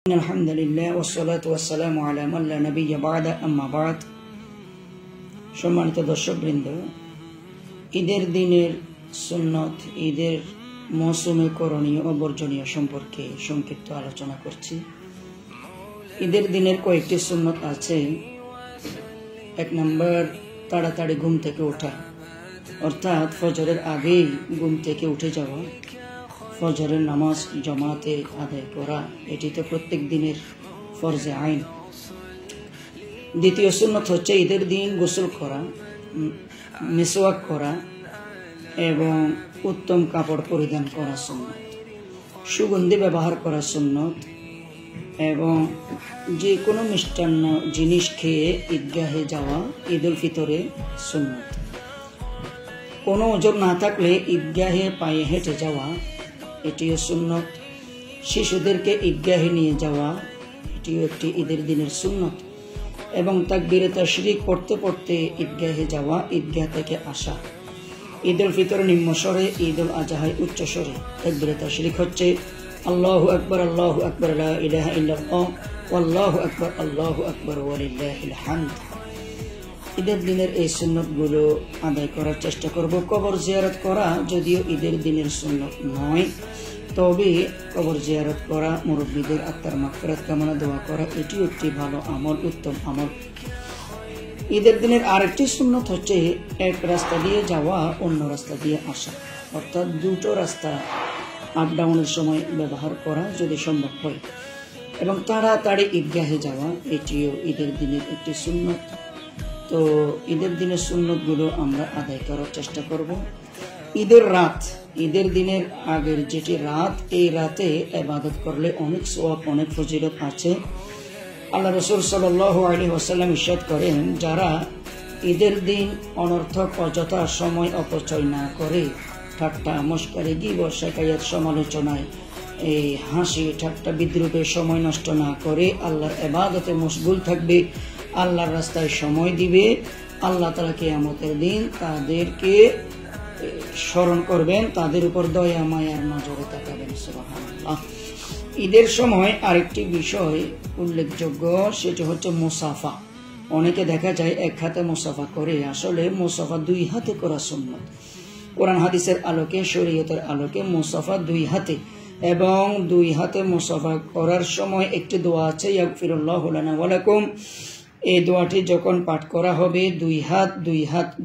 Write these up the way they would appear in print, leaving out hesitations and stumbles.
আলহামদুলিল্লাহ ওয়াসসালাতু ওয়াসসালামু আলা মান লা নাবিয়্যা বা'দা আম্মা বা'দ। সম্মানিত দর্শকবৃন্দ, ঈদের দিনের সুন্নত, ঈদের মৌসুমে করণীয় ও বর্জনীয় সম্পর্কে সংক্ষিপ্ত আলোচনা করছি। ঈদের দিনের কয়েকটি সুন্নত আছে। 1 নম্বর, তাড়াতাড়ি ঘুম থেকে ওঠা, অর্থাৎ ফজরের আগেই ঘুম থেকে উঠে যাওয়া, ফজরের নামাজ জামাতে আদায় করা, এটি তো প্রত্যেক দিনের ফরজে আইন। দ্বিতীয় সুন্নত হচ্ছে ঈদের দিন গোসল করা, মিসওয়াক করা এবং উত্তম কাপড় পরিধান করা সুন্নত, সুগন্ধি ব্যবহার করা সুন্নত এবং যে কোনো মিষ্টান্ন জিনিস খেয়ে ঈদগাহে যাওয়া ঈদুল ফিতরে সুন্নত। কোনো ওজর না থাকলে ঈদগাহে পায়ে হেঁটে যাওয়া, এটিও সুন্নত। শিশুদেরকে ঈদগাহে নিয়ে যাওয়া, এটিও একটি ঈদের দিনের সুন্নত। এবং তাকবীরে তাশরিক পড়তে পড়তে ঈদগাহে যাওয়া, ঈদগাহ থেকে আসা। ঈদুল ফিতরে নিম্ন স্বরে, ঈদুল আজহায় উচ্চ স্বরে। তাকবীরে তাশরিক হচ্ছে আল্লাহু আকবার, আল্লাহু আকবার, লা ইলাহা ইল্লাল্লাহ, আল্লাহু আকবার, আল্লাহু আকবার, ওয়ালিল্লাহিল হামদ। ঈদের দিনের এই সুন্নতগুলো আদায় করার চেষ্টা করব। কবর জিয়ারত করা যদিও ঈদের দিনের সুন্নত নয়, তবে কবর জিয়ারত করা, মুরব্বীদের আত্মার মাগফিরাত কামনা দোয়া করা, এটি একটি ভালো আমল, উত্তম আমল। ঈদের দিনের আরেকটি সুন্নত হচ্ছে এক রাস্তা দিয়ে যাওয়া, অন্য রাস্তা দিয়ে আসা, অর্থাৎ দুটো রাস্তা আপ ডাউনের সময় ব্যবহার করা যদি সম্ভব হয়, এবং তাড়াতাড়ি ঈদগাহে যাওয়া, এটিও ঈদের দিনের একটি সুন্নত। তো ঈদের দিনের সুন্নতগুলো আমরা আদায় করার চেষ্টা করব। ঈদের রাত, ঈদের দিনের আগের যেটি রাত, এই রাতে ইবাদত করলে অনেক সওয়াব, অনেক ফজিলত আছে। আল্লাহ রাসূল সাল্লাল্লাহু আলাইহি ওয়াসাল্লাম ইরশাদ করেন, যারা ঈদের দিন অনর্থক অযথা সময় অপচয় না করে, ঠাট্টা মশকারি গীবত শিকায়াত সমালোচনায় এই হাসি ঠাট্টা বিদ্রুপে সময় নষ্ট না করে আল্লাহর ইবাদতে মশগুল থাকবে, আল্লাহর রাস্তায় সময় দিবে, আল্লাহ তাআলা কিয়ামতের দিন তাদেরকে স্মরণ করবেন, তাদের উপর দয়া মায়ার নজরে তাকাবেন। সুবহানাল্লাহ। ঈদের সময় আরেকটি বিষয় উল্লেখযোগ্য, সেটি হচ্ছে মুসাফা। অনেকে দেখা যায় এক হাতে মুসাফা করে, আসলে মুসাফা 2 হাতে করা সুন্নত। কোরআন হাদিসের আলোকে, শরীয়তের আলোকে মুসাফা 2 হাতে, এবং 2 হাতে মুসাফা করার সময় একটি দোয়া আছে, ইয়াগফিরুল্লাহু লানা ওয়া লাকুম। এই দোয়াটি যখন পাঠ করা হবে, 2 হাত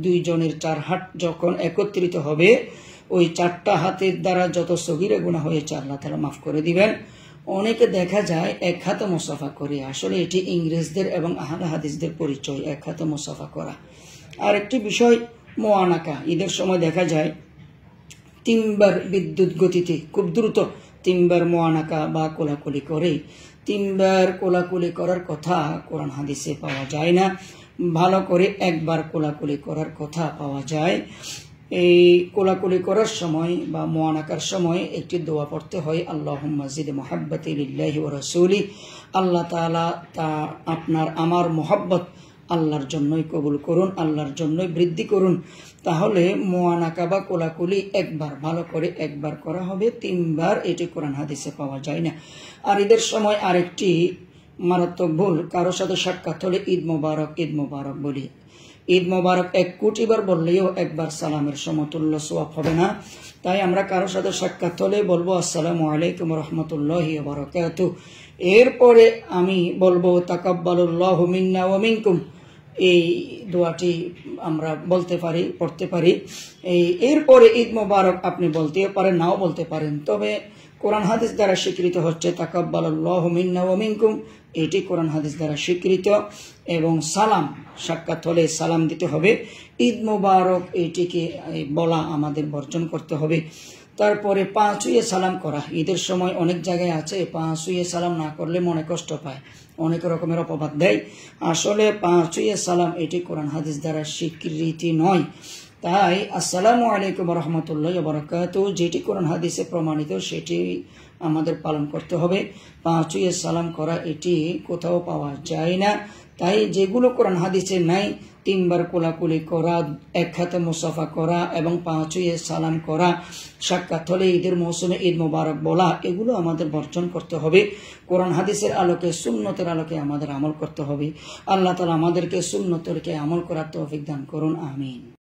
2 জনের 4 হাত যখন একত্রিত হবে, ওই 4টা হাতের দ্বারা যত সগীরা গুনাহ হয়েছে আল্লাহ তাআলা মাফ করে দিবেন। অনেকে দেখা যায় এক হাতে মুসাফা করে, আসলে এটি ইংরেজদের এবং আহলে হাদিসদের পরিচয়, এক হাতে মুসাফা করা। আর একটি বিষয় মুআনাকা, ঈদের সময় দেখা যায় 3 বার বিদ্যুৎ গতিতে খুব দ্রুত 3 বার মুআনাকা বা কোলাকুলি করে। 3 বার কোলাকুলি করার কথা কোরআন হাদিসে পাওয়া যায় না, ভালো করে 1 বার কোলাকুলি করার কথা পাওয়া যায়। এই কোলাকুলি করার সময় বা মুআনাকার সময় একটি দোয়া পড়তে হয়, আল্লাহুম্মা জিদ মুহাব্বতি লিল্লাহি ওয়া রাসূলি। আল্লাহ তাআলা আপনার আমার মুহাব্বত আল্লাহর জন্যই কবুল করুন, আল্লাহর জন্যই বৃদ্ধি করুন। তাহলে মুআনাকা বা কোলাকুলি 1 বার, ভালো করে 1 বার করা হবে, 3 বার এটি কোরআন হাদিসে পাওয়া যায় না। আর ঈদের সময় আরেকটি মারাত্মক ভুল, কারোর সাথে সাক্ষাৎ হলে ঈদ মোবারক, ঈদ মোবারক বলি। ঈদ মোবারক 1 কোটি বার বললেও 1 বার সালামের সমতুল্য সওয়াব হবে না। তাই আমরা কারোর সাথে সাক্ষাৎ হলে বলবো আসসালামু আলাইকুম রাহমাতুল্লাহি ওয়া বারাকাতুহু, এরপরে আমি বলবো তাকাব্বালুল্লাহু মিন্না ওয়া মিনকুম। এই দোয়াটি আমরা বলতে পারি, পড়তে পারি। এরপরে ঈদ মোবারক আপনি বলতে পারেন, নাও বলতে পারেন, তবে কোরআন হাদিস দ্বারা স্বীকৃত হচ্ছে তাকাব্বালুল্লাহু মিন্না ওয়া মিনকুম, এটি কোরআন হাদিস দ্বারা স্বীকৃত। এবং সালাম, সাক্ষাৎ হলে সালাম দিতে হবে। ঈদ মোবারক এটিকে বলা আমাদের বর্জন করতে হবে। তারপরে পা ছুঁয়ে সালাম করা, ঈদের সময় অনেক জায়গায় আছে পা ছুঁয়ে সালাম না করলে মনে কষ্ট পায়, অনেক রকমের অপবাদ দেয়। আসলে পা ছুঁয়ে সালাম এটি কোরআন হাদিস দ্বারা স্বীকৃতি নয়। তাই আসসালামু আলাইকুম রাহমাতুল্লাহি ওয়া বারাকাতুহু যেটি কোরআন হাদিসে প্রমাণিত সেটি আমাদের পালন করতে হবে। পা ছুঁয়ে সালাম করা এটি কোথাও পাওয়া যায় না। তাই যেগুলো কোরআন হাদিসে নাই, 3 বার কোলাকুলি করা, এক হাতে মুসাফা করা এবং 5 ছুঁয়ে সালাম করা, সাক্ষাৎ হলে ঈদের মৌসুমে ঈদ মোবারক বলা, এগুলো আমাদের বর্জন করতে হবে। কোরআন হাদিসের আলোকে, সুন্নতের আলোকে আমাদের আমল করতে হবে। আল্লাহ তাআলা আমাদেরকে সুন্নতকে আমল করার তৌফিক দান করুন, আমিন।